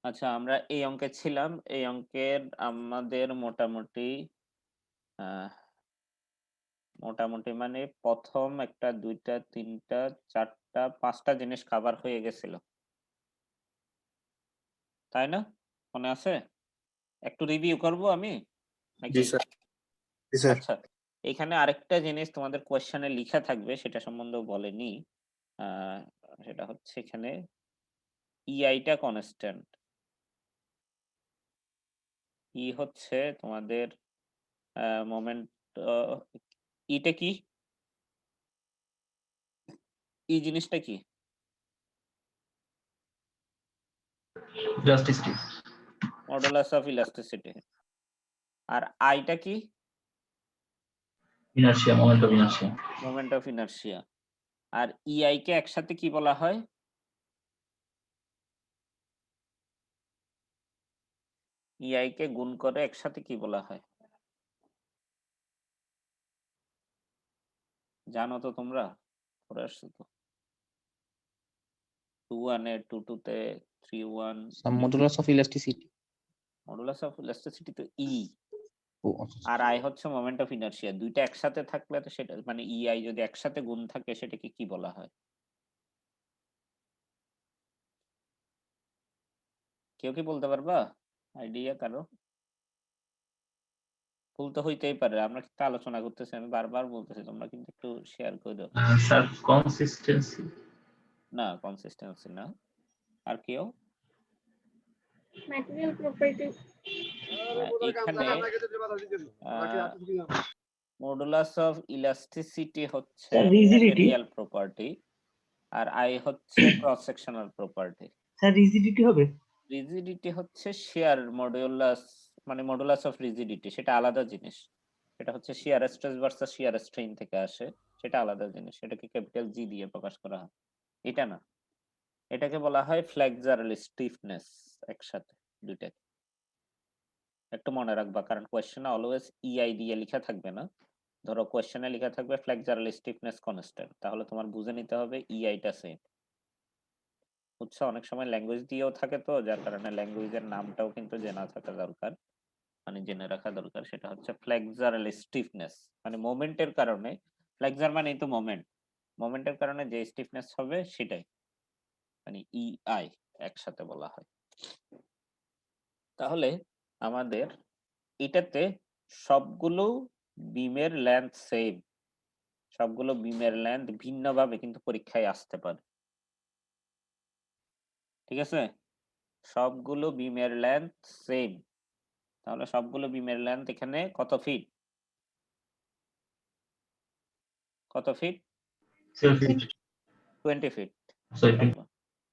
আচ্ছা, আমরা এই অঙ্কে ছিলাম। এই অঙ্কের আমাদের মোটামুটি মানে ১ম ১ টা ২ টা ৩ টা ৪ টা ৫ টা জিনিস কভার হয়ে গেছিল। তাই না? মনে আছে? একটু রিভিউ করব আমি? জি নাকি? স্যার। জি স্যার। আচ্ছা, এখানে আরেকটা জিনিস তোমাদের কোয়েশ্চেনে লিখা থাকবে সেটা সম্বন্ধেও বলেনি। আ সেটা হচ্ছে এখানে EI টা কনস্ট্যান্ট। E হচ্ছে তোমাদের মোমেন্ট অ E টা কি? E জিনিসটা কি? জাস্টিসটি। Modulus of elasticity. আর I টা কি? Inertia, moment of inertia. Moment of inertia. আর EI কে একসাথে কি বলা হয়? EI কে গুণ করে একসাথে কি বলা হয়? জানো তো তোমরা? পড়ে আসছো তো। 2-1 এ 2-2 তে 3-1 Some modulus of elasticity. Modulus of elasticity তো E। Oh, আচ্ছা, আর I হচ্ছে মোমেন্ট অফ ইনারশিয়া। ২ টা একসাথে থাকলে তো সেটা মানে EI যদি একসাথে গুণ থাকে সেটাকে কি বলা হয়? কেউ কি বলতে পারবা? আইডিয়া কারো? ভুল তো হইতেই পারে। আমরা কিন্তু আলোচনা করতেছি। আমি বারবার বলতেছি তোমরা কিন্তু একটু শেয়ার কইরো। Sir consistency. না, কনসিস্টেন্সি না। আর কেউ? Material property. এইখানে মডুলাস অফ ইলাস্টিসিটি হচ্ছে স্যার রিজিডিটি। ম্যাটেরিয়াল প্রপার্টি আর I হচ্ছে cross sectional property. Sir rigidity হবে। রিজিডিটি হচ্ছে শিয়ার মডুলাস মানে মডুলাস অফ রিজিডিটি সেটা আলাদা জিনিস। সেটা হচ্ছে shear stress versus shear strain থেকে আসে। সেটা আলাদা জিনিস। সেটাকে ক্যাপিটাল G দিয়ে প্রকাশ করা হয়। এটা না। এটাকে বলা হয় ফ্লেক্সারাল স্টিফনেস একসাথে দুইটাকে। একটু মনে রাখবা কারণ কোয়েশ্চেনে অলওয়েজ EI দিয়ে লিখা থাকবে না। ধরো কোয়েশ্চেনে লিখা থাকবে ফ্লেক্সারাল স্টিফনেস কনস্ট্যান্ট তাহলে তোমার বুঝে নিতে হবে EI টা সেম। বুঝছো? অনেক সময় ল্যাঙ্গুয়েজ দিয়েও থাকে তো যার কারণে ল্যাঙ্গুয়েজের নামটাও কিন্তু জানা থাকা দরকার। মানে জেনে রাখা দরকার সেটা হচ্ছে ফ্লেক্সারাল স্টিফনেস মানে মোমেন্টের কারণে ফ্লেক্সার মানেই তো মোমেন্ট। মোমেন্টের কারণে যে স্টিফনেস হবে সেটাই মানে EI একসাথে বলা হয়। তাহলে আমাদের এটাতে সবগুলো বিমের লেন্থ সেম। সবগুলো বিমের লেন্থ ভিন্নভাবে কিন্তু পরীক্ষায় আসতে পারে। ঠিক আছে? সবগুলো বিমের লেন্থ সেম। তাহলে সবগুলো বিমের লেন্থ এখানে কত ফিট? কত ফিট? 20 ফিট।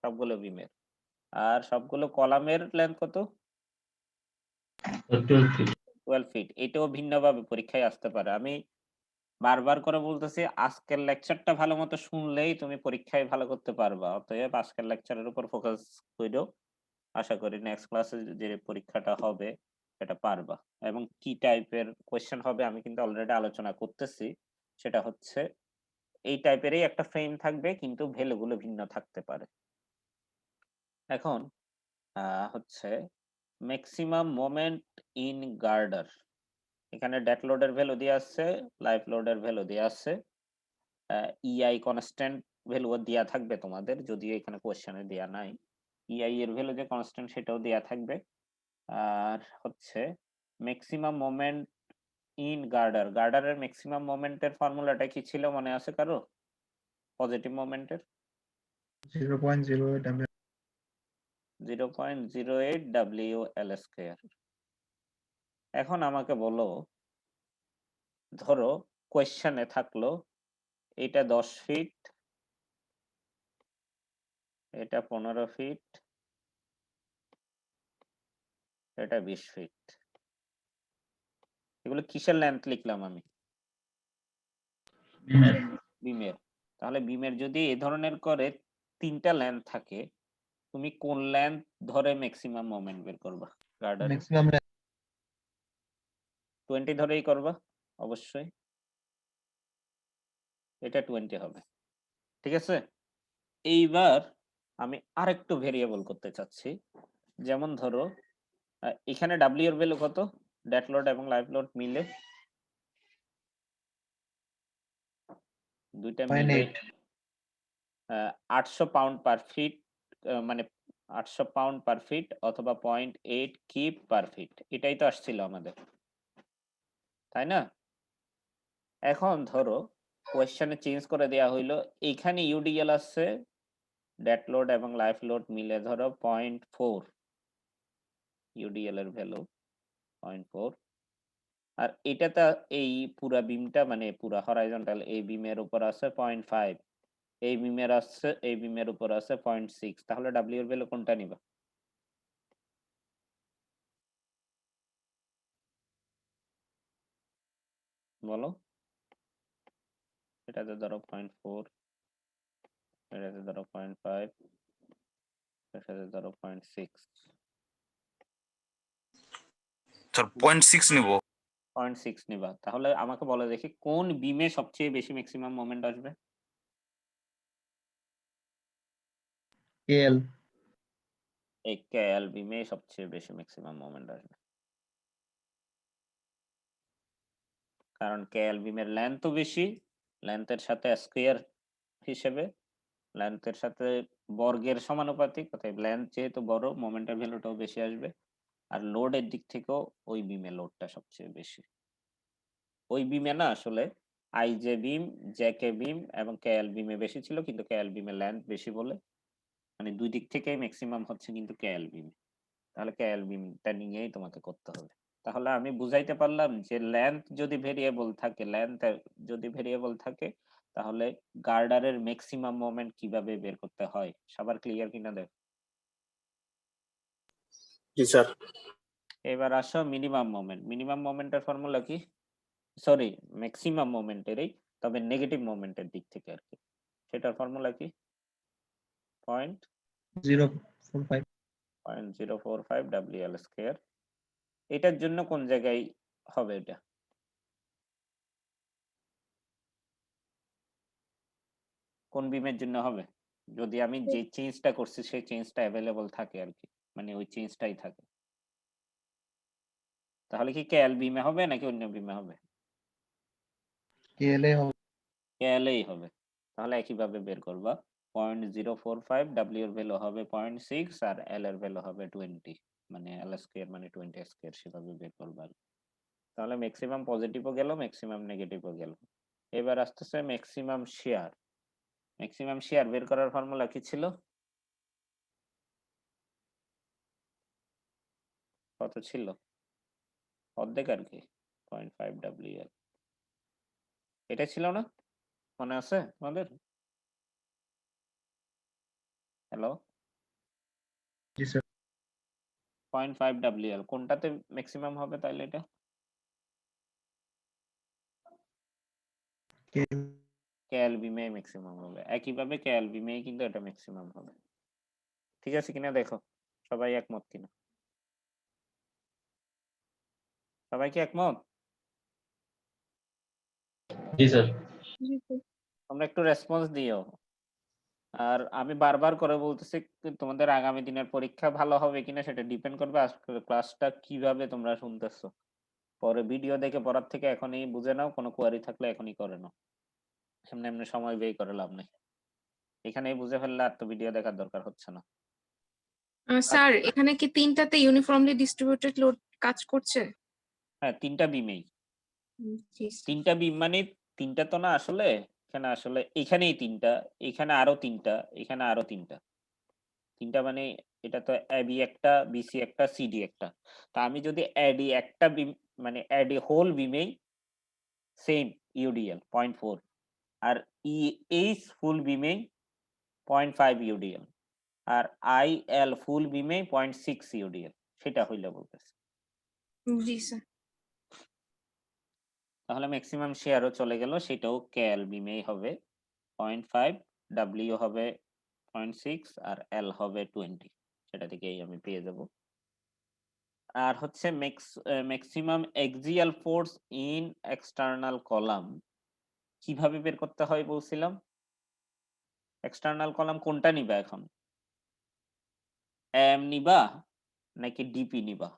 সবগুলো বিমের। আর সবগুলো কলামের লেন্থ কত? 12 ফিট। এটাও ভিন্নভাবে পরীক্ষায় আসতে পারে। আমি বারবার করে বলতেছি আজকের লেকচারটা ভালোমতো শুনলেই তুমি পরীক্ষায় ভালো করতে পারবা। অতএব আজকের লেকচারের উপর ফোকাস কইরো। আশা করি নেক্সট ক্লাসে যে পরীক্ষাটা হবে সেটা পারবা। এবং কি টাইপের কোয়েশ্চেন হবে আমি কিন্তু অলরেডি আলোচনা করতেছি। সেটা হচ্ছে এই টাইপেরই একটা ফ্রেম থাকবে কিন্তু ভ্যালু গুলো ভিন্ন থাকতে পারে। এখন হচ্ছে ম্যাক্সিমাম মোমেন্ট ইন গার্ডার। এখানে ডেড লোডের ভ্যালু দেয়া আছে, লাইভ লোডের ভ্যালু দেয়া আছে। EI কনস্ট্যান্ট ভ্যালু দেয়া থাকবে তোমাদের যদিও এখানে কোয়েশ্চেনে দেয়া নাই। EI এর ভ্যালু যে কনস্ট্যান্ট সেটাও দেয়া থাকবে। আর হচ্ছে ম্যাক্সিমাম মোমেন্ট ইন গার্ডার। গার্ডারের ম্যাক্সিমাম মোমেন্টের ফর্মুলাটা কি ছিল মনে আছে কারো? পজিটিভ মোমেন্টের 0.08 0.08 WL²। এখন আমাকে বলো ধরো কোয়েশ্চেনে থাকলো এটা 10 ফিট, এটা 15 ফিট, এটা 20 ফিট। এগুলো কিসের লেন্থ লিখলাম আমি? বিমের। তাহলে বিমের যদি এ ধরনের করে ৩ টা লেন্থ থাকে, তুমি কোন লেন্থ ধরে ম্যাক্সিমাম মোমেন্ট বের করবা? গার্ডারের ম্যাক্সিমাম 20 ধরেই করবা অবশ্যই। এটা 20 হবে। ঠিক আছে? এইবার আমি আরেকটু ভেরিয়েবল করতে চাচ্ছি। যেমন ধরো এখানে ডাব্লিউ এর ভ্যালু কত, ডেড লোড এবং লাইভ লোড মিলে, দুইটা মিলে 800 পাউন্ড পার ফিট, মানে 800 পাউন্ড পার ফিট অথবা 0.8 কিপ পার ফিট, এটাই তো আসছিল আমাদের, তাই না? এখন ধরো কোয়েশ্চেনে চেঞ্জ করে দেয়া হইলো, এইখানে ইউডিএল আছে ডেড লোড এবং লাইভ লোড মিলে ধরো 0.4, ইউডিএল এর ভ্যালু 0.4, আর এটাতে এই পুরা বিমটা মানে পুরা হরাইজন্টাল এই বিমের উপর আছে 0.5, এই বিমের উপর আছে 0.6, তাহলে ডাব্লিউ এর ভ্যালু কোনটা নিবা? বলো। এটাতে ধরো 0.4, এটাতে ধরো 0.5, এটাতে ধরো 0.6। স্যার 0.6 নিব। 0.6 নিবা, তাহলে আমাকে বলো দেখি কোন বিমে সবচেয়ে বেশি ম্যাক্সিমাম মোমেন্ট আসবে? KL এই কেএল বিমে সবচেয়ে বেশি ম্যাক্সিমাম মোমেন্ট আসবে, কারণ কেএল বিমের লেন্থও বেশি, লেন্থের সাথে স্কয়ার হিসেবে, লেন্থের সাথে বর্গের সমানুপাতিক, অর্থাৎ লেন্থ যেহেতু বড় মোমেন্টের ভ্যালুটাও বেশি আসবে, আর লোডের দিক থেকেও ওই বিমে লোডটা সবচেয়ে বেশি। ওই বিমে না আসলে আইজে বিম, জেকে বিম এবং কেএল বিমে বেশি ছিল, কিন্তু কেএল বিমের লেন্থ বেশি বলে মানে দুই দিক থেকেই ম্যাক্সিমাম হচ্ছে কিন্তু কেএল বিম, তাহলে কেএল বিমটা নিয়েই তোমাকে করতে হবে। তাহলে আমি বুঝাইতে পারলাম যে লেন্থ যদি ভেরিয়েবল থাকে তাহলে গার্ডারের ম্যাক্সিমাম মোমেন্ট কিভাবে বের করতে হয়, সবার ক্লিয়ার কিনা দেখ। জি স্যার। এবার আসো মিনিমাম মোমেন্টের ফর্মুলা কি, সরি ম্যাক্সিমাম মোমেন্টেরই, তবে নেগেটিভ মোমেন্টের দিক থেকে আর কি, সেটার ফর্মুলা কি? 0.45 0.045 WL স্কয়ার। এটার জন্য কোন জায়গায় হবে এটা? কোন বিমের জন্য হবে? যদি আমি যে চেঞ্জটা করছি সেই চেঞ্জটা অ্যাভেলেবল থাকে আর কি, মানে ওই চেঞ্জটাই থাকে, তাহলে কি কেএল বিমে হবে নাকি অন্য বিমে হবে? KL এ হবে। কেএল এই হবে। তাহলে একইভাবে বের করবা 0.045, ডাব্লিউ এর ভ্যালু হবে 0.6 আর এল এর ভ্যালু হবে 20, মানে এল স্কয়ার মানে 20 স্কয়ার, সেভাবে বের করবা। তাহলে ম্যাক্সিমাম পজিটিভও গেল, ম্যাক্সিমাম নেগেটিভও গেল। এবার আসতেছে ম্যাক্সিমাম শেয়ার বের করার ফর্মুলা কি ছিল? কত ছিল? অর্ধেক আর কি, 0.5 WL। এটা ছিল না, মনে আছে তোমাদের? হ্যালো, জি স্যার। 0.5 WL কোনটাতে ম্যাক্সিমাম হবে তাহলে এটা? KL কেএল বিমে ম্যাক্সিমাম হবে, একইভাবে কেএল বিমে কিন্তু এটা ম্যাক্সিমাম হবে। ঠিক আছে কিনা দেখো, সবাই একমত কিনা? সবাই কি একমত? জি স্যার। তোমরা একটু রেসপন্স দিও। আর আমি বারবার করে বলতেছি তোমাদের আগামী দিনের পরীক্ষা ভালো হবে কিনা সেটা ডিপেন্ড করবে আজকের ক্লাসটা কিভাবে তোমরা শুনতেছো। পরে ভিডিও দেখে পড়ার থেকে এখনই বুঝে নাও, কোনো কোয়ারি থাকলে এখনই করে নাও, এমনি এমনি সময় ব্যয় করে লাভ নেই। এখানেই বুঝে ফেললে আর তো ভিডিও দেখার দরকার হচ্ছে না। স্যার এখানে কি তিনটাতে ইউনিফর্মলি ডিস্ট্রিবিউটেড লোড কাজ করছে? হ্যাঁ, তিনটা বিমেই। জি তিনটা বিম মানে তিনটা তো না আসলে, এখানে আসলে এখানেই তিনটা, এখানে আরো তিনটা, এখানে আরো তিনটা, তিনটা মানে এটা তো এবি একটা, বিসি একটা, সিডি একটা। তা আমি যদি এডি একটা বিম মানে এডি হোল বিমেই সেম ইউডিএল 0.4, আর এইচ ফুল বিমেই 0.5 ইউডিএল, আর আইএল ফুল বিমেই 0.6 ইউডিএল, সেটা হইলে বলতেছে। জি স্যার। তাহলে ম্যাক্সিমাম শেয়ারও চলে গেল, সেটাও কেএল বিমেই হবে 0.5, ডাব্লিউ হবে 0.6 আর এল হবে 20, সেটা থেকেই আমি পেয়ে যাব। আর হচ্ছে maximum axial force in external column কিভাবে বের করতে হয় বলছিলাম? এক্সটার্নাল কলাম কোনটা নিবা এখন? এম নিবা নাকি ডিপি নিবা?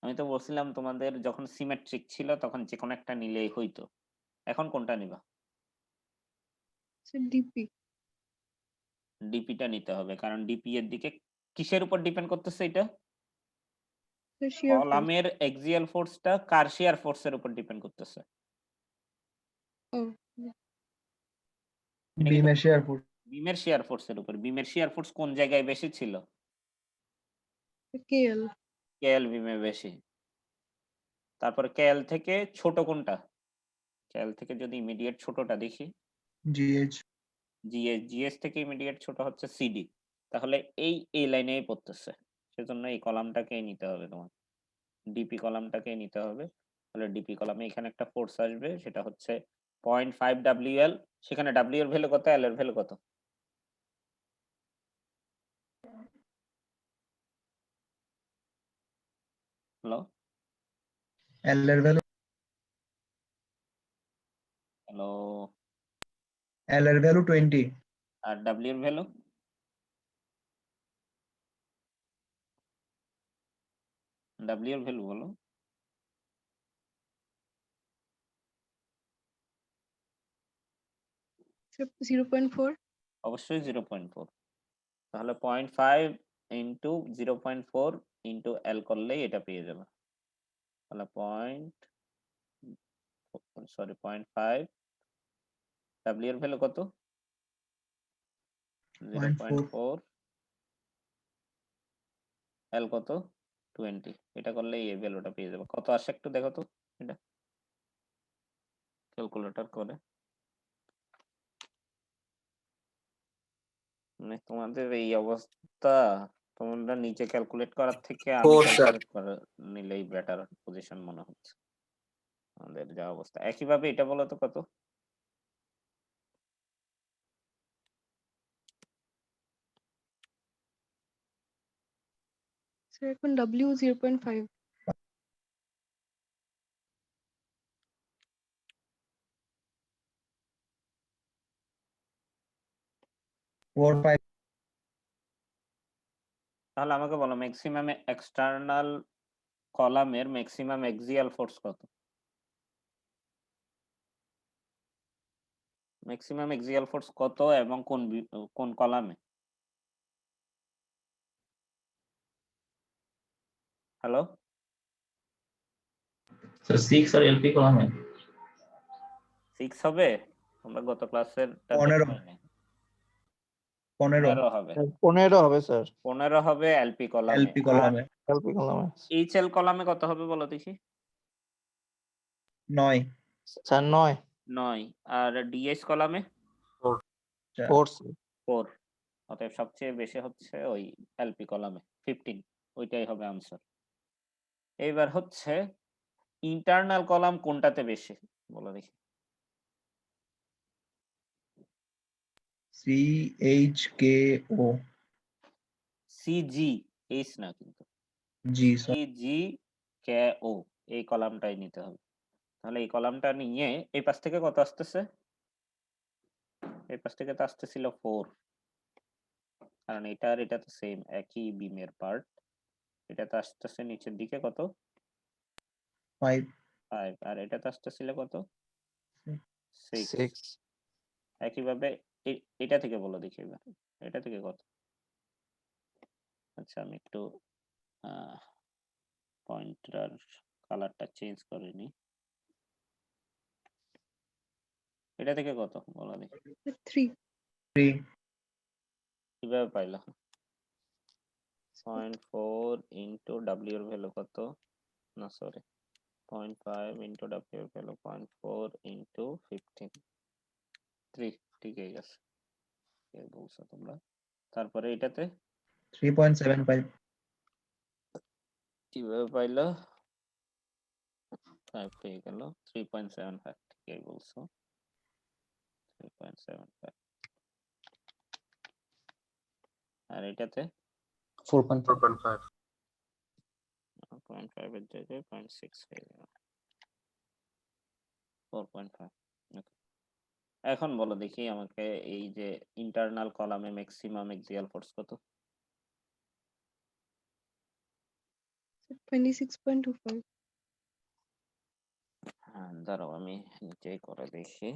আমি তো বলছিলাম তোমাদের যখন সিমেট্রিক ছিল তখন যে কোনো একটা নিলেই হইতো। এখন কোনটা নিবা? Sir DP. ডিপিটা নিতে হবে কারণ ডিপি এর দিকে কিসের উপর ডিপেন্ড করতেছে এটা? Sir shear force. কলামের এক্সিয়াল ফোর্সটা কার শিয়ার ফোর্সের উপর ডিপেন্ড করতেছে? ও এটা কিন্তু বিমের শেয়ার ফোর্স। বিমের শিয়ার ফোর্সের উপর। বিমের শিয়ার ফোর্স কোন জায়গায় বেশি ছিল? কেএল। কেএল বিমে বেশি। তারপরে কেএল থেকে ছোট কোনটা? কেএল থেকে যদি ইমিডিয়েট ছোটটা দেখি, জিএইচ। জিএস। জিএস থেকে ইমিডিয়েট ছোট হচ্ছে সিডি। তাহলে এই লাইনেই পড়তেছে। সেজন্য এই কলামটাকেই নিতে হবে তোমার। ডিপি কলামটাকেই নিতে হবে। তাহলে ডিপি কলামে এখানে একটা ফোর্স আসবে সেটা হচ্ছে 0.5 ডাব্লিউএল। সেখানে ডাব্লিউ এর ভ্যালু কত, এল এর ভ্যালু কত? হ্যালো? এল এর ভ্যালু হ্যালো? এল এর ভ্যালু 20। আর ডাব্লিউ এর ভ্যালু? ডাব্লিউ এর ভ্যালু বলো। স্যার 0.4। অবশ্যই 0.4। তাহলে 0.5 ইন্টু 0.4 ইন্টু এল করলেই এটা পেয়ে যাবে। তাহলে 0.5 ডাব্লিউ এর ভ্যালু কত? 0.4 এল কত? 20। এটা করলেই এই ভ্যালুটা পেয়ে যাবে। কত আসে একটু দেখো তো এটা ক্যালকুলেটর করে। মানে তোমাদের এই অবস্থা, তোমরা নিচে ক্যালকুলেট করার থেকে আমি ক্যালকুলেট করে নিলেই বেটার পজিশন মনে হচ্ছে। আমাদের যা অবস্থা একইভাবে এটা বলো তো কত? স্যার এখন ডাব্লিউ 0.5। 4-5। তাহলে আমাকে বলো ম্যাক্সিমাম এক্সটার্নাল কলামের ম্যাক্সিমাম এক্সিয়াল ফোর্স কত? ম্যাক্সিমাম এক্সিয়াল ফোর্স কত এবং কোন কলামে? হ্যালো? স্যার 6 আর এলপি কলামে 6 হবে? তোমরা গত ক্লাসের 15। 15 15 হবে। 15 হবে স্যার। 15 হবে এলপি কলামে। এলপি কলামে। এলপি কলামে এইচএল কলামে কত হবে বলো দেখি? 9। স্যার 9। 9। আর ডিএস কলামে? 4 4। অতএব সবচেয়ে বেশি হচ্ছে ওই এলপি কলামে 15। ওইটাই হবে আনসার। এইবার হচ্ছে ইন্টারনাল কলাম কোনটাতে বেশি বলো দেখি? CHKO। সিজি, এইচ না কিন্তু। জি স্যার। সিজি কে ও, এই কলামটাই নিতে হবে। তাহলে এই কলামটা নিয়ে এই পাশ থেকে কত আসতেছে? এই পাশ থেকে তো আসতেছিল 4। কারণ এটা আর এটা তো সেম একই বিমের পার্ট। এটা তো আসতেছে নিচের দিকে কত? 5। 5। আর এটা তো আসতেছিল কত? 6। 6 একইভাবে এটা থেকে বলো দেখি এবার। এটা থেকে কত? আচ্ছা আমি একটু পয়েন্টার কালারটা চেঞ্জ করে নিই। এটা থেকে কত বলো দেখি? 3। 3। কিভাবে পাইলা? 0.4 ইন্টু ডাব্লিউ এর ভ্যালু কত? না সরি, 0.5 ইন্টু ডাব্লিউ এর ভ্যালু 0.4 ইন্টু 15। 3 ঠিকই আছে। কে বলছো তোমরা? তারপরে এটাতে 3.75। কিভাবে পাইলা? 5 পেয়ে গেল। 3.75 ঠিকই বলছো। 3.75। আর এটাতে 4.5 0.5 এর জায়গায় 0.6 হয়ে গেল। 4.5। ওকে। এখন বলো দেখি আমাকে এই যে ইন্টারনাল কলামে ম্যাক্সিমাম এক্সিয়াল ফোর্স কত? 26.25. হ্যাঁ, দাঁড়াও আমি নিজেই করে দেখি।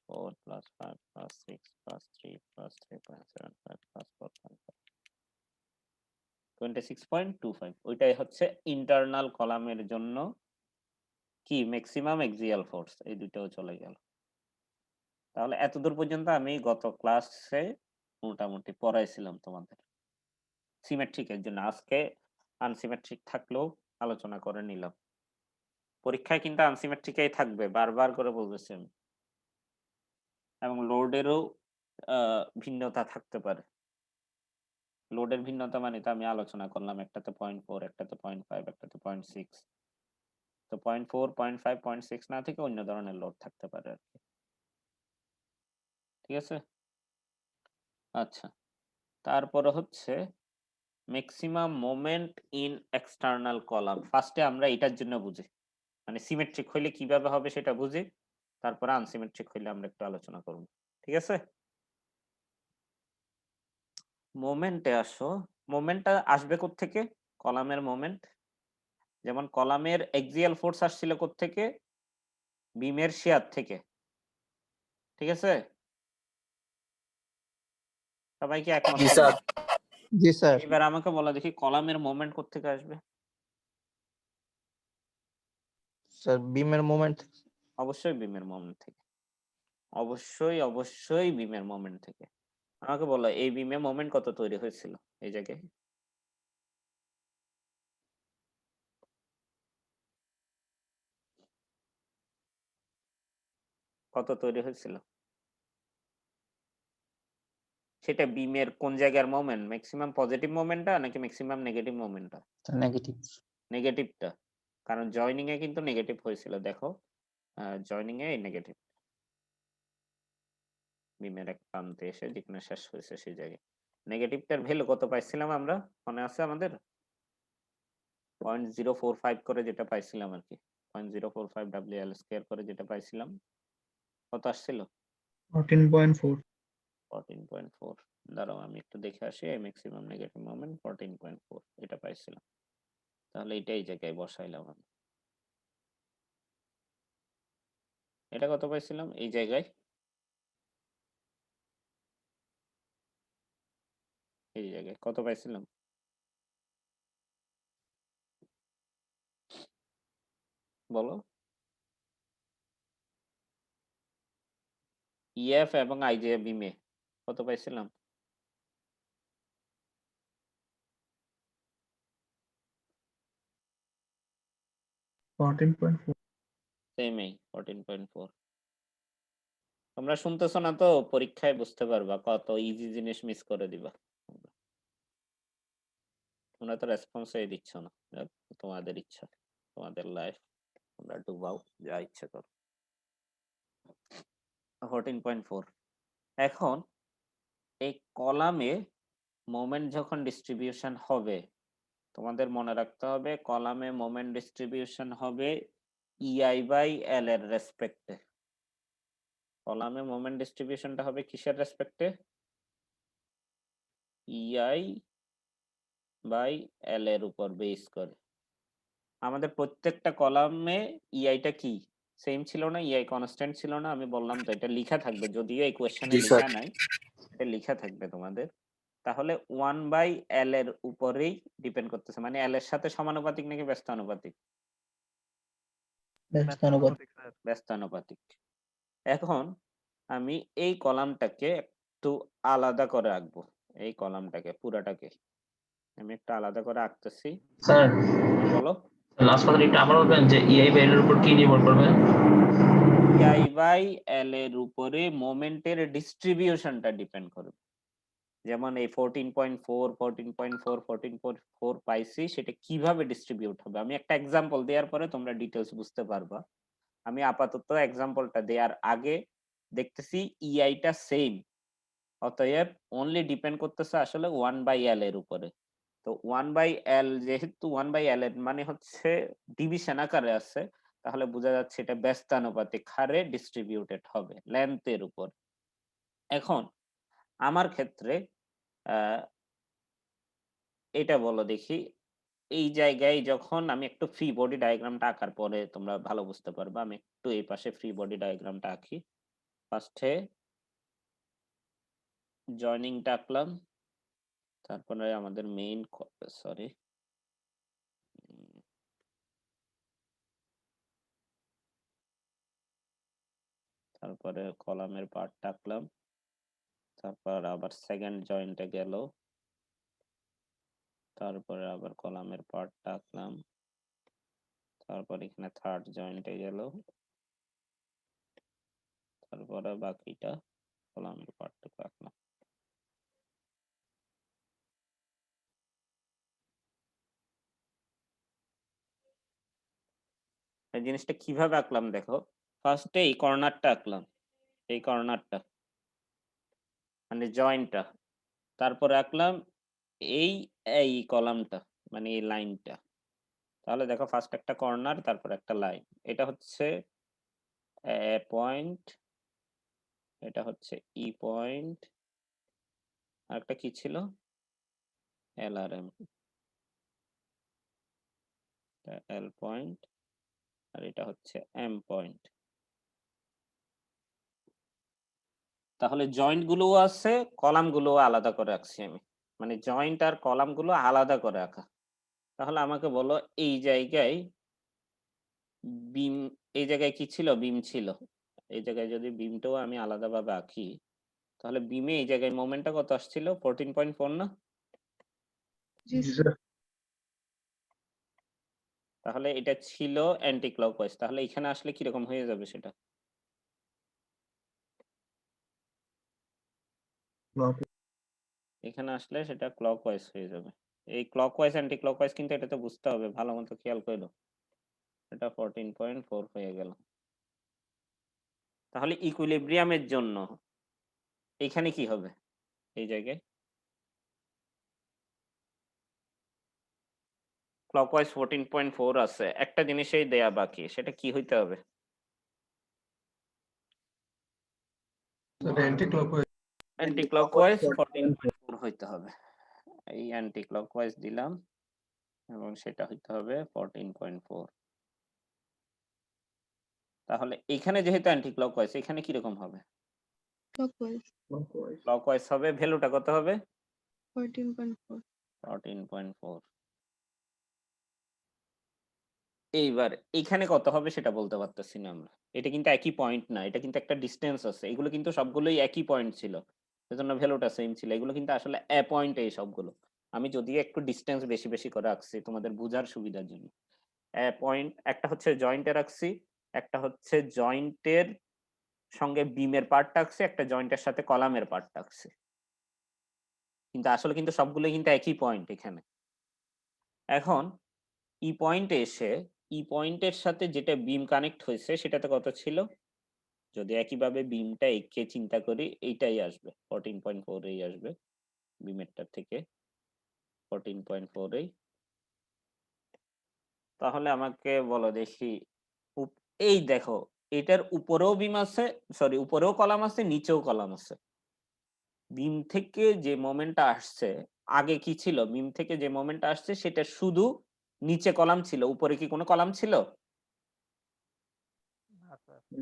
4 + 5 + 6 + 3 + 3.75 + 4.5 26.25 ওইটাই হচ্ছে ইন্টারনাল কলামের জন্য কি ম্যাক্সিমাম এক্সিয়াল ফোর্স, এই দুটোও চলে গেল। তাহলে এতদূর পর্যন্ত আমি গত ক্লাসে মোটামুটি পড়াইছিলাম তোমাদের সিমেট্রিকের জন্য। আজকে আনসিমেট্রিক থাকলেও আলোচনা করে নিলাম। পরীক্ষায় কিন্তু আনসিমেট্রিকই থাকবে, বারবার করে বলতেছি আমি। এবং লোডেরও ভিন্নতা থাকতে পারে। লোডের ভিন্নতা মানে তো আমি আলোচনা করলাম, একটাতে 0.4, একটাতে 0.5, একটাতে 0.6। তো 0.4, 0.5, 0.6 না থেকে অন্য ধরনের লোড থাকতে পারে আর কি। ঠিক আছে? আচ্ছা, তারপরে হচ্ছে maximum moment in external column. ফার্স্টে আমরা এটার জন্য বুঝি, মানে সিমেট্রিক হইলে কিভাবে হবে সেটা বুঝি, তারপরে আনসিমেট্রিক হইলে আমরা একটু আলোচনা করব। ঠিক আছে? মোমেন্টে আসো। মোমেন্টটা আসবে কোত্থেকে? কলামের মোমেন্ট। যেমন কলামের এক্সিয়াল ফোর্স আসছিল কোত্থেকে? বিমের শিয়ার থেকে। ঠিক আছে? সবাই কি একমত? জি কিনা? স্যার। জি স্যার। এবার আমাকে বলা দেখি কলামের মোমেন্ট কোত্থেকে আসবে? স্যার বিমের মোমেন্ট। অবশ্যই বিমের মোমেন্ট থেকে। অবশ্যই বিমের মোমেন্ট থেকে। আমাকে বলো এই বিমে মোমেন্ট কত তৈরি হয়েছিল এই জায়গায়? কত তৈরি হয়েছিল? সেটা বিমের কোন জায়গার মোমেন্ট? ম্যাক্সিমাম পজিটিভ মোমেন্টটা নাকি ম্যাক্সিমাম নেগেটিভ মোমেন্টটা? নেগেটিভ। নেগেটিভটা। কারণ জয়েনিং এ কিন্তু নেগেটিভ হয়েছিল, দেখো জয়েনিং এ নেগেটিভ। বিমের এক প্রান্তে এসে যেখানে শেষ হয়েছে সেই জায়গায় নেগেটিভটার ভ্যালু কত পাইছিলাম আমরা? মনে আছে আমাদের? 0.045 করে যেটা পাইছিলাম আর কি, 0.045 WL² করে যেটা পাইছিলাম, কত আসছিল? 14.4. 14.4। দাঁড়াও আমি একটু দেখে আসি। ম্যাক্সিমাম নেগেটিভ মোমেন্ট 14.4 এটা পাইছিলাম। তাহলে এটাই জায়গায় বসাইলাম আমি। এটা কত পাইছিলাম এই জায়গায়? এই জায়গায় কত পাইছিলাম? বলো। ইএফ এবং আইজে বিমে কত পাইছিলাম? সেমই 14.4। তোমরা শুনতেছো না তো? পরীক্ষায় বুঝতে পারবা, কত ইজি জিনিস মিস করে দিবা। তোমরা তো রেসপন্সই দিচ্ছ না। যাক, তোমাদের ইচ্ছা, তোমাদের লাইফ, তোমরা ডুবাও যা ইচ্ছা করো। 14.4। এখন এই কলামে মোমেন্ট যখন ডিস্ট্রিবিউশন হবে, তোমাদের মনে রাখতে হবে কলামে মোমেন্ট ডিস্ট্রিবিউশন হবে EI/L এর রেসপেক্টে। কলামে মোমেন্ট ডিস্ট্রিবিউশনটা হবে কিসের রেসপেক্টে? EI/L এর উপর বেস করে। আমাদের প্রত্যেকটা কলামে EI-টা কি সেম ছিল না? EI কনস্ট্যান্ট ছিল না? আমি বললাম তো এটা লেখা থাকবে, যদিও এই কোশ্চেনে জি স্যার। লেখা নাই, এটা লেখা থাকবে তোমাদের। তাহলে 1/L এর উপরেই ডিপেন্ড করতেছে, মানে L এর সাথে সমানুপাতিক নাকি ব্যস্তানুপাতিক? ব্যস্তানুপাতিক। এখন আমি এই কলামটাকে একটু আলাদা করে আঁকবো। এই কলামটাকে পুরাটাকে আমি একটু আলাদা করে আঁকতেছি। স্যার বলো। লাস্ট কথা একটু আবার বলবেন যে ইআই বাই এর উপর কি নির্ভর করবে? EI/L এর উপরে মোমেন্টের ডিস্ট্রিবিউশনটা ডিপেন্ড করবে। যেমন এই 14.4, 14.4, 14.4 পাইছি, সেটা কিভাবে ডিস্ট্রিবিউট হবে আমি একটা এক্সাম্পল দেওয়ার পরে তোমরা ডিটেলস বুঝতে পারবা। আমি আপাতত এক্সাম্পলটা দেওয়ার আগে দেখতেছি EI-টা সেম, অতএব অনলি ডিপেন্ড করতেছে আসলে 1/L এর উপরে। তো 1/L যেহেতু 1/L এর মানে হচ্ছে ডিভিশন আকারে আছে, তাহলে বোঝা যাচ্ছে এটা ব্যস্তানুপাতিক হারে ডিস্ট্রিবিউটেড হবে লেন্থের উপর। এখন আমার ক্ষেত্রে এটা বলো দেখি এই জায়গায় যখন আমি একটু ফ্রি বডি ডায়াগ্রামটা আঁকার পরে তোমরা ভালো বুঝতে পারবে। আমি একটু এই পাশে ফ্রি বডি ডায়াগ্রামটা আঁকি। ফার্স্টে জয়েনিংটা আঁকলাম, তারপরে আমাদের মেইন সরি তারপরে কলামের পার্টটা আঁকলাম, তারপর আবার সেকেন্ড জয়েন্টে গেল, তারপরে আবার কলামের পার্টটা আঁকলাম, তারপর এখানে থার্ড জয়েন্টে গেল, তারপরে বাকিটা কলামের পার্টটুকু আঁকলাম। এই জিনিসটা কিভাবে আঁকলাম দেখো, ফার্স্টে এই কর্নারটা আঁকলাম, এই কর্নারটা মানে জয়েন্টটা, তারপরে আঁকলাম এই এই কলামটা মানে এই লাইনটা। তাহলে দেখো ফার্স্ট একটা কর্নার, তারপর একটা লাইন, এটা হচ্ছে পয়েন্ট, এটা হচ্ছে ই পয়েন্ট, আর একটা কি ছিল এল আর এম, এল পয়েন্ট, আর এটা হচ্ছে এম পয়েন্ট। তাহলে জয়েন্ট গুলো আছে, কলাম গুলো আলাদা করে রাখছি আমি, মানে জয়েন্ট আর কলাম গুলো আলাদা করে রাখা। তাহলে আমাকে বলো এই জায়গায় বিম, এই জায়গায় কি ছিল, বিম ছিল, এই জায়গায় যদি বিমটাও আমি আলাদাভাবে আঁকি, তাহলে বিমে এই জায়গায় মোমেন্টটা কত আসছিল, 14.4 না? জি জি স্যার। স্যার। তাহলে এটা ছিল অ্যান্টি ক্লকওয়াইজ, তাহলে এখানে আসলে কিরকম হয়ে যাবে সেটা? এখানে আসলে সেটা ক্লকওয়াইজ হয়ে যাবে। এই ক্লকওয়াইজ অ্যান্টি ক্লকওয়াইজ কিন্তু এটাতে বুঝতে হবে, ভালো মতো খেয়াল করো। এটা 14.4 হয়ে গেল। তাহলে ইকুইলিব্রিয়ামের জন্য এখানে কি হবে, এই জায়গায় ক্লকওয়াইজ 14.4 আছে, একটা জিনিসই দেয়া বাকি, সেটা কি হইতে হবে? অ্যান্টি ক্লকওয়াইজ 14.4 হইতে হবে। এই অ্যান্টি ক্লকওয়াইজ দিলাম এবং সেটা হইতে হবে 14.4। তাহলে এখানে যেহেতু অ্যান্টি ক্লকওয়াইজ, এখানে কিরকম হবে? ক্লকওয়াইজ ক্লকওয়াইজ হবে, ভ্যালুটা কত হবে? 14.4। 14.4। এইবার এখানে কত হবে সেটা বলতে পারতেছি না আমরা, এটা কিন্তু একই পয়েন্ট না, এটা কিন্তু একটা ডিস্টেন্স আছে, এগুলো কিন্তু সবগুলোই একই পয়েন্ট ছিল, সেজন্য ভ্যালুটা সেম ছিল। এগুলো কিন্তু আসলে এ পয়েন্ট, এই সবগুলো আমি যদিও একটু ডিস্টেন্স বেশি বেশি করে রাখছি তোমাদের বোঝার সুবিধার জন্য। পয়েন্ট একটা হচ্ছে জয়েন্টে রাখছি, একটা হচ্ছে জয়েন্টের সঙ্গে বিমের পার্ট রাখছি, একটা জয়েন্টের সাথে কলামের পার্ট রাখছি, কিন্তু আসলে কিন্তু সবগুলো কিন্তু একই পয়েন্ট এখানে। এখন ই পয়েন্টে এসে ই পয়েন্টের সাথে যেটা বিম কানেক্ট হয়েছে সেটাতে কত ছিল, যদি একইভাবে বিমটা একে চিন্তা করি, এইটাই আসবে 14.4 এই আসবে, বিমেরটার থেকে 14.4 এই। তাহলে আমাকে বলো দেখি, এই দেখো এটার উপরেও বিম আছে, সরি উপরেও কলাম আছে, নিচেও কলাম আছে। বিম থেকে যে মোমেন্টটা আসছে, আগে কি ছিল, বিম থেকে যে মোমেন্টটা আসছে সেটা শুধু নিচে কলাম ছিল, উপরে কি কোনো কলাম ছিল?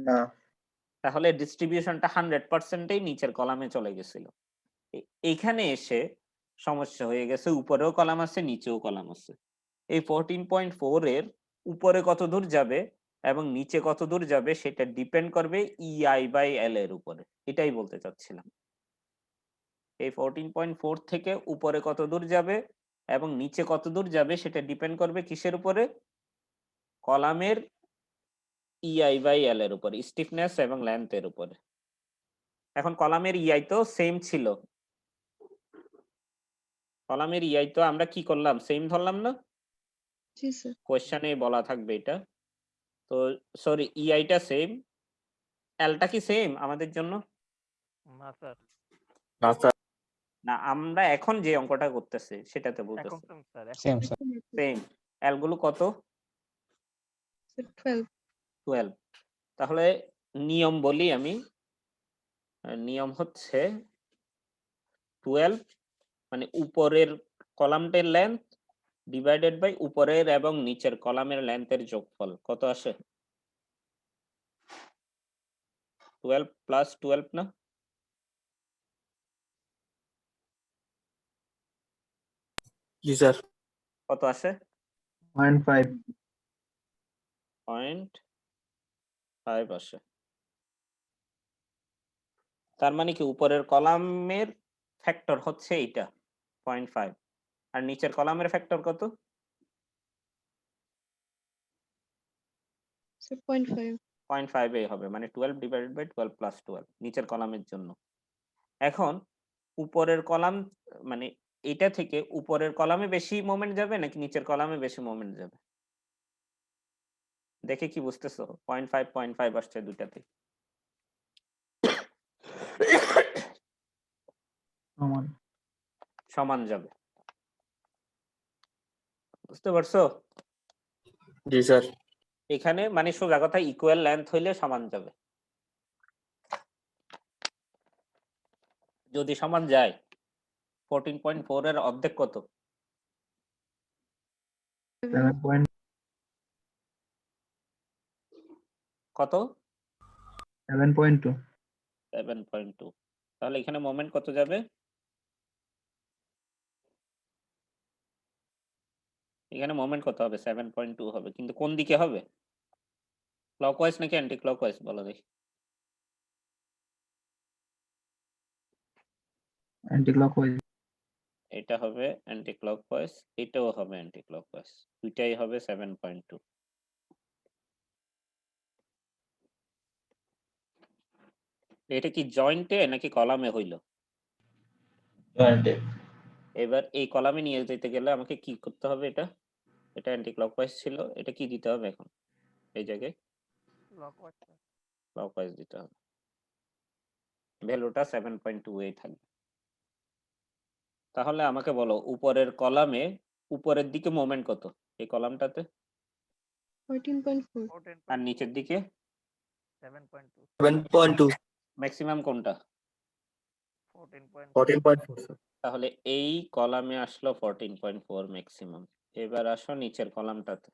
না। তাহলে ডিস্ট্রিবিউশনটা 100%ই নিচের কলামে চলে গেছিল। এখানে এসে সমস্যা হয়ে গেছে, উপরেও কলাম আছে, নিচেও কলাম আছে। এই 14.4 এর উপরে কত দূর যাবে এবং নিচে কত দূর যাবে সেটা ডিপেন্ড করবে EI/L এর উপরে, এটাই বলতে চাচ্ছিলাম। এই 14.4 থেকে উপরে কত দূর যাবে এবং নিচে কত দূর যাবে সেটা ডিপেন্ড করবে কিসের উপরে, কলামের EI/L এর উপরে, স্টিফনেস এবং লেন্থ এর উপরে। এখন কলামের EI তো সেম ছিল, কলামের EI তো আমরা কি করলাম, সেম ধরলাম না? জি স্যার। কোশ্চেনে বলা থাকবে এটা। তো সরি, EI-টা সেম, L-টা কি সেম আমাদের জন্য? না স্যার, না, আমরা এখন যে অঙ্কটা করতেছি সেটাতে এখন বলতেছি same sir, same sir. Same. L গুলো কত? 12। 12। তাহলে নিয়ম বলি আমি, নিয়ম হচ্ছে 12 মানে উপরের কলামটার লেন্থ ডিভাইডেড বাই উপরের এবং নিচের কলামের লেন্থের যোগফল কত আসে? 12 প্লাস 12 না? জি স্যার। কত আসে? 0.5 0.5 আসে। তার মানে কি উপরের কলামের ফ্যাক্টর হচ্ছে এইটা 0.5 আর নিচের কলামের ফ্যাক্টর কত? 0.5 0.5 এই হবে, মানে 12 ডিভাইডেড বাই 12 প্লাস 12 নিচের কলামের জন্য। এখন উপরের কলাম মানে এটা থেকে উপরের কলামে বেশি মোমেন্ট যাবে নাকি নিচের কলামে বেশি মোমেন্ট যাবে? দেখে কি বুঝতেছো? 0.5 আসছে দুটাতে। সমান। সমান যাবে। বুঝতে পারছো? জি স্যার। এখানে মানে সোজা কথা ইকুয়াল লেন্থ হইলে সমান যাবে। যদি সমান যায় 14.4 এর অর্ধেক কত? 7.2 কত? 7.2 7.2। তাহলে এখানে মোমেন্ট কত যাবে? এখানে মোমেন্ট কত হবে? 7.2 হবে, কিন্তু কোন দিকে হবে? ক্লকওয়াইজ নাকি অ্যান্টি ক্লকওয়াইজ বলো দেখি। Anti clockwise. এটা হবে অ্যান্টি ক্লকওয়াইজ, এটাও হবে অ্যান্টি ক্লকওয়াইজ, দুইটাই হবে 7.2। এটা কি জয়েন্টে নাকি কলামে হইল? জয়েন্টে। এবার এই কলামে নিয়ে যেতে গেলে আমাকে কি করতে হবে? এটা এটা অ্যান্টি ক্লকওয়াইজ ছিল, এটা কি দিতে হবে এখন? এই জায়গায় ক্লকওয়াইজ দিতে হবে। ভ্যালুটা 7.2 এই থাকবে। তাহলে আমাকে বলো উপরের কলামে উপরের দিকে মোমেন্ট কত এই কলামটাতে? 14.4 আর নিচের দিকে 7.2 ম্যাক্সিমাম কোনটা? 14.4 স্যার। তাহলে এই কলামে আসলো 14.4 ম্যাক্সিমাম। এবার আসো নিচের কলামটাতে।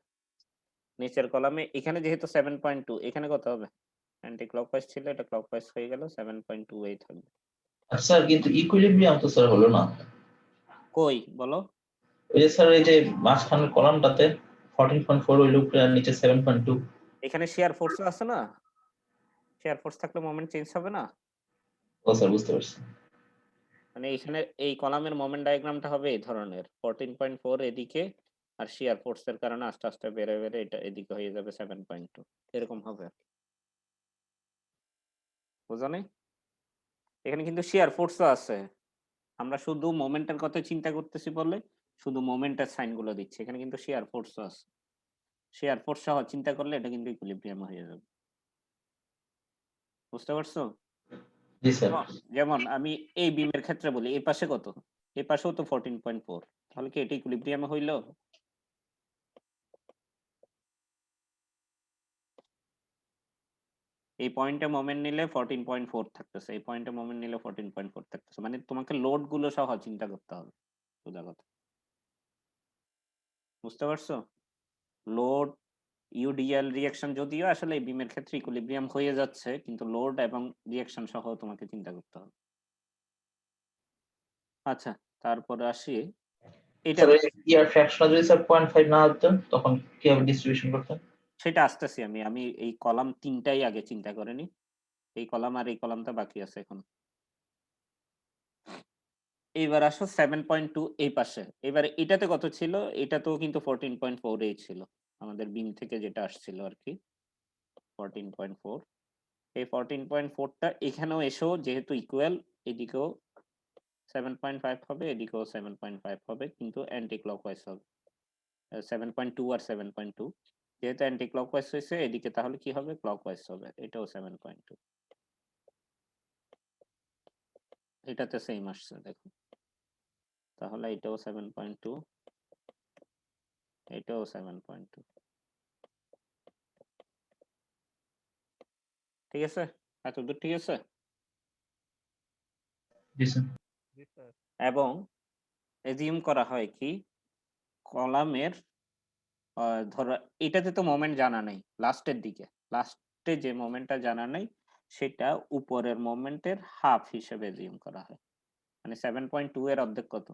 নিচের কলামে এখানে যেহেতু 7.2, এখানে কত হবে? অ্যান্টি ক্লকওয়াইজ ছিল, এটা ক্লকওয়াইজ হয়ে গেল, 7.2 এই থাকবে। স্যার কিন্তু ইকুইলিব্রিয়াম তো স্যার হলো না। কই বলো? ওই যে স্যার এই যে মাঝখানের কলামটাতে 14.4 ওই লুপ আর নিচে 7.2। এখানে শেয়ার ফোর্স আছে না? শেয়ার ফোর্স থাকলে মোমেন্ট চেঞ্জ হবে না? ও স্যার বুঝতে পারছি। মানে এখানে এই কলামের মোমেন্ট ডায়াগ্রামটা হবে এই ধরনের 14.4 এদিকে, আর শেয়ার ফোর্সের কারণে আস্তে আস্তে বেড়ে বেড়ে এটা এদিকে হয়ে যাবে 7.2, এরকম হবে। বুঝো নাই? এখানে কিন্তু শেয়ার ফোর্সও আছে, আমরা শুধু মোমেন্টের কথা চিন্তা করতেছি বলে শুধু মোমেন্টের সাইনগুলো দিচ্ছি, এখানে কিন্তু শেয়ার ফোর্সও আছে। শেয়ার ফোর্স সহ চিন্তা করলে এটা কিন্তু ইকুইলিব্রিয়াম হয়ে যাবে। বুঝতে পারছো? জি স্যার। যেমন আমি এই বিমের ক্ষেত্রে বলি, এই পাশে কত? এই পাশেও তো 14.4, তাহলে কি এটা ইকুইলিব্রিয়ামে হইলো? এই পয়েন্টে মোমেন্ট নিলে 14.4 থাকতেছে, এই পয়েন্টে মোমেন্ট নিলে 14.4 থাকতেছে, মানে তোমাকে লোড গুলো সহ চিন্তা করতে হবে। সোজা কথা। বুঝতে পারছো? লোড ইউডিএল রিঅ্যাকশন যদিও আসলে এই বিমের ক্ষেত্রে ইকুইলিব্রিয়াম হয়ে যাচ্ছে, কিন্তু লোড এবং রিঅ্যাকশন সহ তোমাকে চিন্তা করতে হবে। আচ্ছা, তারপরে আসি এটা স্যার ইয়ার ফ্র্যাকশন যদি স্যার 0.5 না হতো তখন কিভাবে ডিস্ট্রিবিউশন করতেন? সেটা আসতেছি আমি। আমি এই কলাম তিনটাই আগে চিন্তা করে নি, এই কলাম আর এই কলামটা বাকি আছে এখন। এইবার আসো 7.2 এই পাশে। এবার এটাতে কত ছিল? এটাতেও কিন্তু 14.4 এই ছিল, আমাদের বিম থেকে যেটা আসছিল আর কি 14.4। এই 14.4টা এখানেও এসেও যেহেতু ইকুয়াল, এদিকেও 7.5 হবে, এদিকেও 7.5 হবে, কিন্তু অ্যান্টি ক্লকওয়াইজ হবে। 7.2 আর 7.2 যেহেতু অ্যান্টি ক্লকওয়াইজ হয়েছে, এদিকে তাহলে কি হবে? ক্লকওয়াইজ হবে। এটাও 7.2, এটাতে সেম আসছে দেখো। তাহলে এটাও 7.2, এটাও 7.2। ঠিক আছে? এতদূর ঠিক আছে? জি স্যার। এবং এজিউম করা হয় কি কলামের ধরো এটাতে তো মোমেন্ট জানা নেই, লাস্টের দিকে লাস্টে যে মোমেন্টটা জানা নেই সেটা উপরের মোমেন্টের হাফ হিসেবে জিম করা হয়। মানে 7.2 এর অর্ধেক কত?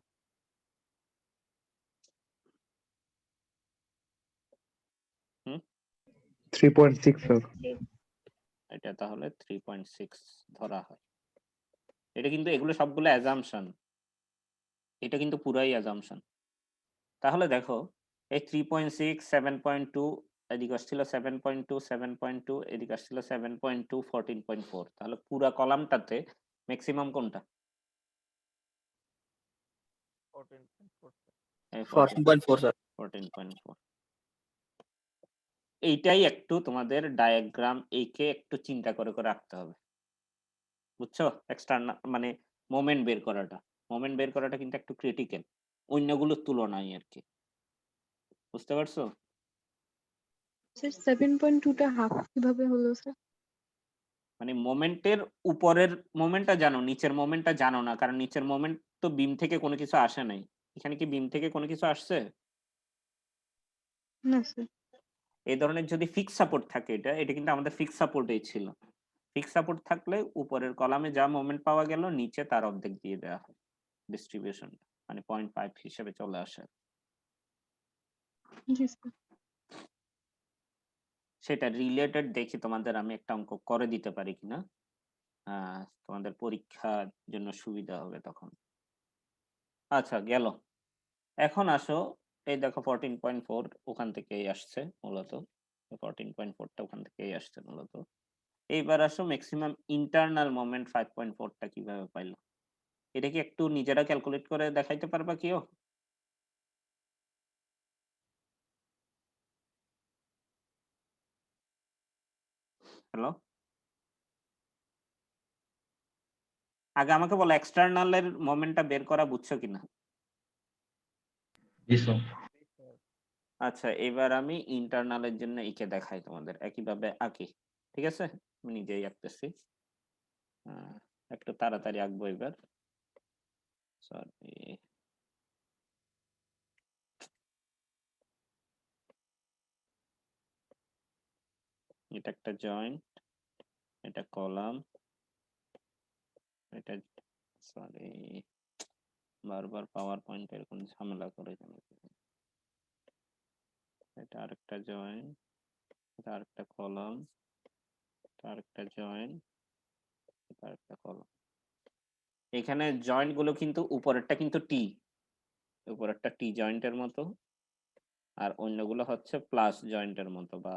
3.6 স্যার। এটা তাহলে 3.6 ধরা হয়। এটা কিন্তু এগুলো সবগুলো অ্যাজাম্পশন, এটা কিন্তু পুরাই অ্যাজাম্পশন। তাহলে দেখো এই 3.6, 7.2, এদিকে আসছিল 7.2, 7.2, এদিকে আসছিল 7.2, 14.4। তাহলে পুরা কলামটাতে ম্যাক্সিমাম কোনটা? এই 14.4 স্যার। 14.4। এইটাই একটু তোমাদের ডায়াগ্রাম এঁকে একটু চিন্তা করে করে রাখতে হবে, বুঝছো? এক্সটার্নাল মানে মোমেন্ট বের করাটা কিন্তু একটু ক্রিটিক্যাল অন্যগুলোর তুলনায় আর কি, বুঝতে পারছো? স্যার 7.2 টা হাফ কিভাবে হলো স্যার? মানে মোমেন্টের উপরের মোমেন্টটা জানো, নিচের মোমেন্টটা জানো না, কারণ নিচের মোমেন্ট তো বিম থেকে কোনো কিছু আসে নাই। এখানে কি বিম থেকে কোনো কিছু আসছে? না স্যার। এই ধরনের যদি ফিক্স সাপোর্ট থাকে, এটা কিন্তু আমাদের ফিক্স সাপোর্টেই ছিল। ফিক্স সাপোর্ট থাকলে উপরের কলামে যা মোমেন্ট পাওয়া গেল নিচে তার অর্ধেক দিয়ে দেওয়া হয় ডিস্ট্রিবিউশন, মানে 0.5 হিসেবে চলে আসে। জি স্যার। সেটা রিলেটেড দেখি তোমাদের আমি একটা অঙ্ক করে দিতে পারি কিনা, তোমাদের পরীক্ষার জন্য সুবিধা হবে তখন। আচ্ছা গেল। এখন আসো, এই দেখো 14.4 ওখান থেকেই আসছে মূলত, 14.4টা ওখান থেকেই আসছে মূলত। এইবার আসো ম্যাক্সিমাম ইন্টারনাল মোমেন্ট 5.4টা কিভাবে পাইলো? এটা কি একটু নিজেরা ক্যালকুলেট করে দেখাইতে পারবা কেউ? হ্যালো, আগে আমাকে বলো এক্সটার্নালের মোমেন্টটা বের করা বুঝছো কিনা? জি স্যার। আচ্ছা এবার আমি ইন্টারনালের জন্য এঁকে দেখাই তোমাদের, একইভাবে আঁকি, ঠিক আছে? আমি নিজেই আঁকতেছি, একটু তাড়াতাড়ি আঁকবো এবার, সরি। এটা একটা জয়েন্ট, এটা কলাম, এটা, সরি বারবার পাওয়ার পয়েন্ট এরকম ঝামেলা করে কেন? এটা আরেকটা জয়েন্ট, এটা আরেকটা কলাম, এটা আরেকটা জয়েন্ট, এটা আরেকটা কলাম। এখানে জয়েন্ট গুলো কিন্তু উপরেরটা কিন্তু টি, উপরেরটা টি জয়েন্টের মতো, আর অন্যগুলো হচ্ছে প্লাস জয়েন্টের মতো বা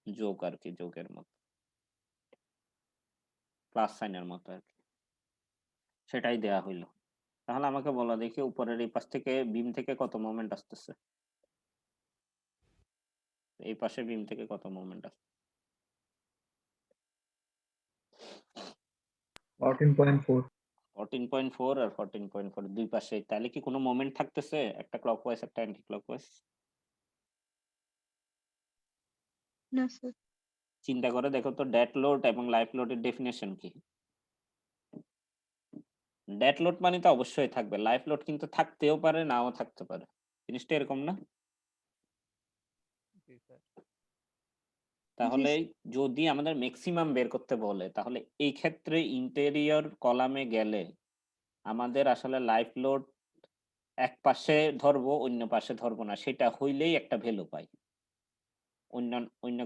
যোগ আর কি, যোগের মতো, প্লাস সাইনের মতো আর কি, সেটাই দেয়া হইলো। তাহলে আমাকে বলো দেখি উপরের এই পাশ থেকে বিম থেকে কত মোমেন্ট আসতেছে, এই পাশে বিম থেকে কত মোমেন্ট আসছে? 14.4। 14.4 আর 14.4 দুই পাশে, তাহলে কি কোনো মোমেন্ট থাকতেছে? একটা ক্লকওয়াইজ একটা অ্যান্টি ক্লকওয়াইজ? না স্যার। চিন্তা করে দেখো তো ডেড লোড এবং লাইফ লোডের ডেফিনেশন কি? ডেড লোড মানে তো অবশ্যই থাকবে, লাইফ লোড কিন্তু থাকতেও পারে নাও থাকতে পারে, জিনিসটা এরকম না? তাহলে যদি আমাদের ম্যাক্সিমাম বের করতে বলে তাহলে এই ক্ষেত্রে ইন্টেরিয়র কলামে গেলে আমাদের আসলে লাইফ লোড এক পাশে ধরবো অন্য পাশে ধরবো না, সেটা হইলেই একটা ভ্যালু পাই। অন্য অন্য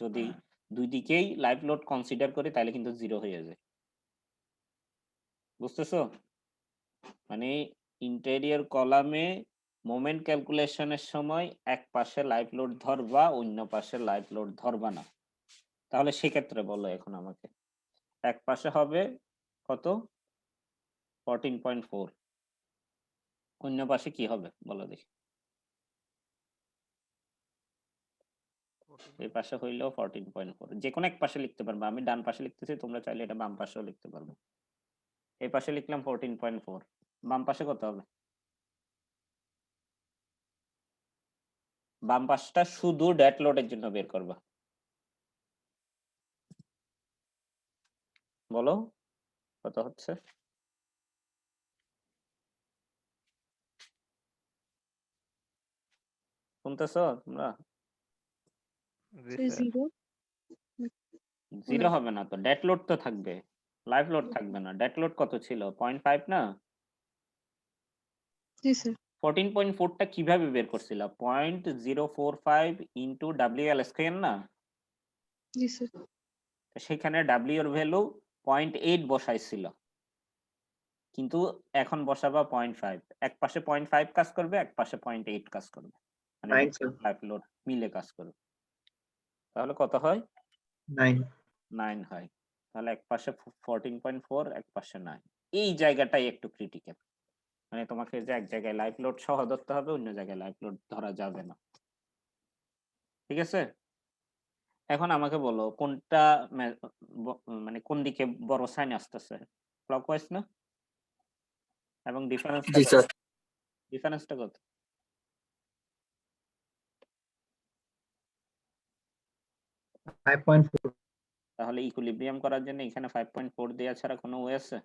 যদি দুই দিকেই লাইফ লোড কনসিডার করি তাহলে কিন্তু জিরো হয়ে যায়, বুঝতেছো? মানে ইন্টেরিয়র কলামে মোমেন্ট ক্যালকুলেশনের সময় এক পাশে লাইফ লোড ধরবা অন্য পাশে লাইফ লোড ধরবা না। তাহলে সেক্ষেত্রে বলো এখন আমাকে, এক পাশে হবে কত? 14.4, অন্য পাশে কি হবে বলো দেখি? এই পাশে হইলেও 14.4, যে কোনো এক পাশে লিখতে পারবে, আমি ডান পাশে লিখতেছি, তোমরা চাইলে এটা বাম পাশেও লিখতে পারবে। এই পাশে লিখলাম 14.4, বাম পাশে কত হবে? বাম পাশটা শুধু ডেড লোডের জন্য বের করবা, বলো কত হচ্ছে? শুনতেছো তোমরা? জিরো জিরো হবে না তো, ডেড লোড তো থাকবে, লাইভ লোড থাকবে না। ডেড লোড কত ছিল? 0.5 না? জি স্যার 14.4টা কিভাবে বের করছিল? 0.045 ইন্টু ডাব্লিউ এল স্কয়ার না? জি স্যার তো সেখানে ডাব্লিউ এর ভ্যালু 0.8 বসাইছিল, কিন্তু এখন বসাবা 0.5। এক পাশে 0.5 কাজ করবে, এক পাশে 0.8 কাজ করবে, মানে 9 sir, লাইভ লোড মিলে কাজ করবে। তাহলে কত হয়? 9. 9 হয়। তাহলে এক পাশে 14.4, এক পাশে 9। এই জায়গাটাই একটু ক্রিটিক্যাল, মানে তোমাকে যে এক জায়গায় লাইভ লোড সহ ধরতে হবে, অন্য জায়গায় লাইভ লোড ধরা যাবে না। ঠিক আছে? এখন আমাকে বলো কোনটা মানে কোন দিকে বড় সাইন আসতেছে? ক্লকওয়াইজ না? এবং ডিফারেন্সটা জি কত? স্যার ডিফারেন্সটা কত? 5.4. তাহলে ইকুইলিব্রিয়াম করার জন্য এখানে 5.4 দেওয়া ছাড়া কোনো ওয়ে আছে?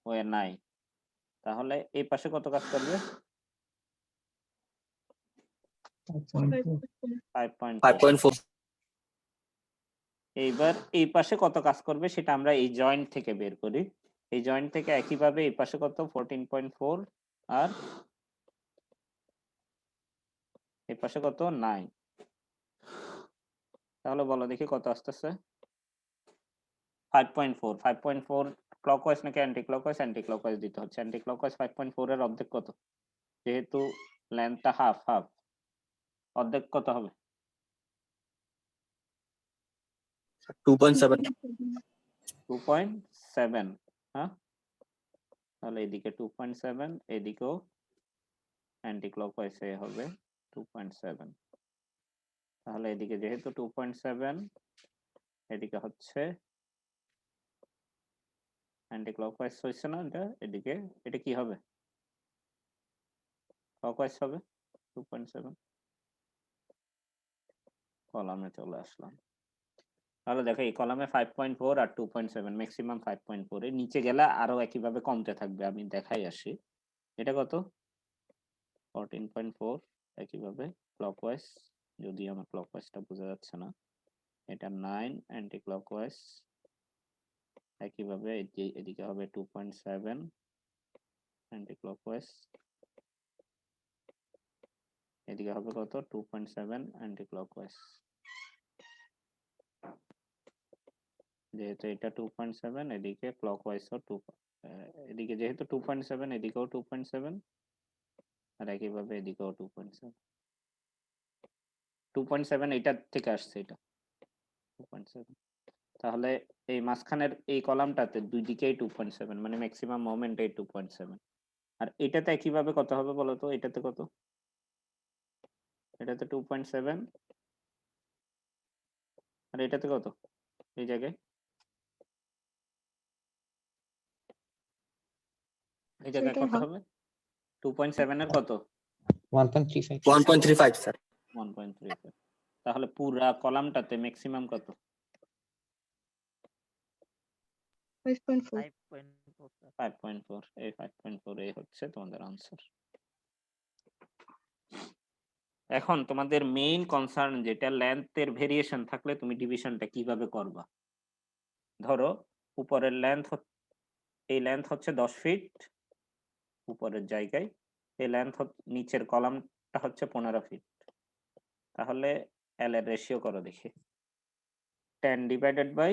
ওয়ে নাই। তাহলে এই পাশে কত কাজ করবে? 5.4. 5.4। 5.4 এইবার এই পাশে কত কাজ করবে সেটা আমরা এই জয়েন্ট থেকে বের করি। এই জয়েন্ট থেকে একইভাবে এই পাশে কত? 14.4 আর এই পাশে কত? 9। তাহলে বলো দেখি কত আসতেছে? 5.4। 5.4 ক্লকওয়াইজ নাকি অ্যান্টি ক্লকওয়াইজ? অ্যান্টি ক্লকওয়াইজ দিতে হচ্ছে। অ্যান্টি ক্লকওয়াইজ 5.4 এর অর্ধেক কত? যেহেতু লেন্থটা হাফ হাফ, অর্ধেক কত হবে? 2.7 2.7। হ্যাঁ, তাহলে এদিকে 2.7, এদিকেও অ্যান্টি ক্লকওয়াইজ হবে 2.7। তাহলে এদিকে যেহেতু 2.7, এদিকে হচ্ছে অ্যান্টি ক্লকওয়াইজ হয়েছে না এটা? এদিকে এটা কি হবে? ক্লকওয়াইজ হবে 2.7। কলামে চলে আসলাম। তাহলে দেখো এই কলামে 5.4 আর 2.7, ম্যাক্সিমাম 5.4। এর নিচে গেলে আরো একইভাবে কমতে থাকবে, আমি দেখাই আসি। এটা কত? 14.4। একইভাবে ক্লকওয়াইজ, যদি আমার ক্লকওয়াইজটা বোঝা যাচ্ছে না, এটা 9 অ্যান্টি ক্লকওয়াইজ। একইভাবে এদিকে হবে 2.7 অ্যান্টি ক্লকওয়াইজ, এদিকে হবে কত? 2.7 অ্যান্টি ক্লকওয়াইজ। যেহেতু এটা 2.7, এদিকে ক্লকওয়াইজও 2, এদিকে যেহেতু 2.7, এদিকেও 2.7, আর একইভাবে এদিকেও 2.7। 2.7 এইটার থেকে আসছে, এটা 2.7। তাহলে এই মাঝখানের এই কলামটাতে দুই দিকেই 2.7, মানে ম্যাক্সিমাম মোমেন্ট এই 2.7। আর এটাতে একইভাবে কত হবে বলো তো? এটাতে কত? এটাতে 2.7, আর এটাতে কত? এই জায়গায় এই জায়গায় সেটাই কত হবে হবে? 2.7 এর কত? 1.35 স্যার 1.35। তাহলে পুরা কলামটাতে ম্যাক্সিমাম কত? 5.4 5.4। এই 5.4 এই হচ্ছে তোমাদের আনসার। এখন তোমাদের মেইন কনসার্ন যেটা, লেন্থের ভেরিয়েশন থাকলে তুমি ডিভিশনটা কিভাবে করবা? ধরো উপরের লেন্থ, এই লেন্থ হচ্ছে 10 ফিট উপরের জায়গায়, এই লেন্থ নিচের কলামটা হচ্ছে 15 ফিট। তাহলে এল এর রেশিও করো দেখি। 10 ডিভাইডেড বাই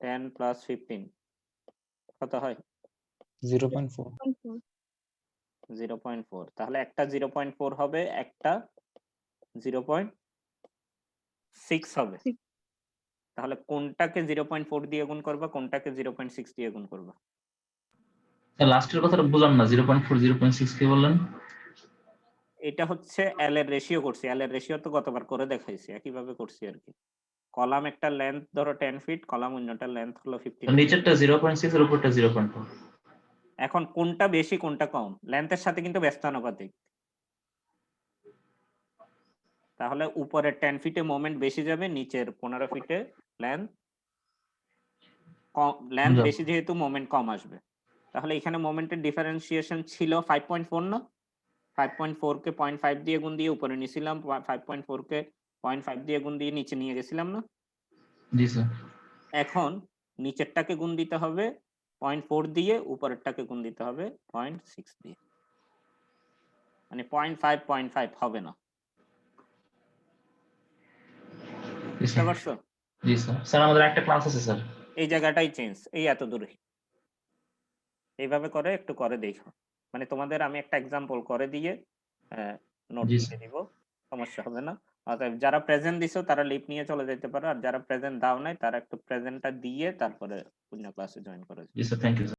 10 প্লাস 15 কত হয়? 0.4. 0.4। তাহলে একটা 0.4 হবে, একটা 0.6 হবে। তাহলে কোনটাকে 0.4 দিয়ে গুণ করবা, কোনটাকে 0.6 দিয়ে গুণ করবা? লাস্টের কথাটা বুঝলাম না, 0.4 0.6 কে বললেন? এটা হচ্ছে এল এর রেশিও করছি। এল এর রেশিও তো গতবার করে দেখাইছি, একইভাবে করছি আর কি। কলাম একটা লেন্থ ধরো 10 ফিট, কলাম অন্যটা লেন্থ হলো 15 ফিট। নিচেরটা 0.6 এর উপরটা 0.4। এখন কোনটা বেশি কোনটা কম? লেন্থের সাথে কিন্তু ব্যস্তানুপাতিক। তাহলে উপরের 10 ফিটে মোমেন্ট বেশি যাবে, নিচের 15 ফিটে লেন্থ কম। লেন্থ বেশি যেহেতু মোমেন্ট কম আসবে। তাহলে এখানে মোমেন্টের ডিফারেন্সিয়েশন ছিল 5.4 না? 5.4 কে 0.5 দিয়ে গুণ দিয়ে উপরে নিয়েছিলাম, 5.4 কে 0.5 দিয়ে গুণ দিয়ে নিচে নিয়ে গেছিলাম না? জি স্যার। এখন নিচেরটাকে গুণ দিতে হবে 0.4 দিয়ে, উপরেরটাকে গুণ দিতে হবে 0.6 দিয়ে। মানে 0.5 হবে না। জি বুঝতে স্যার। পারছো? জি স্যার। স্যার আমাদের একটা ক্লাস আছে স্যার। এই জায়গাটাই চেঞ্জ, এই এত দূরে। এইভাবে করে একটু করে দেখো। মানে তোমাদের আমি একটা এক্সাম্পল করে দিয়ে নোট জি দিয়ে স্যার। দিব, সমস্যা হবে না। অতএব যারা প্রেজেন্ট দিছো তারা লিভ নিয়ে চলে যেতে পারো, আর যারা প্রেজেন্ট দাও নাই তারা একটু প্রেজেন্টটা দিয়ে তারপরে অন্য ক্লাসে জয়েন করে। জি স্যার, থ্যাংক ইউ স্যার।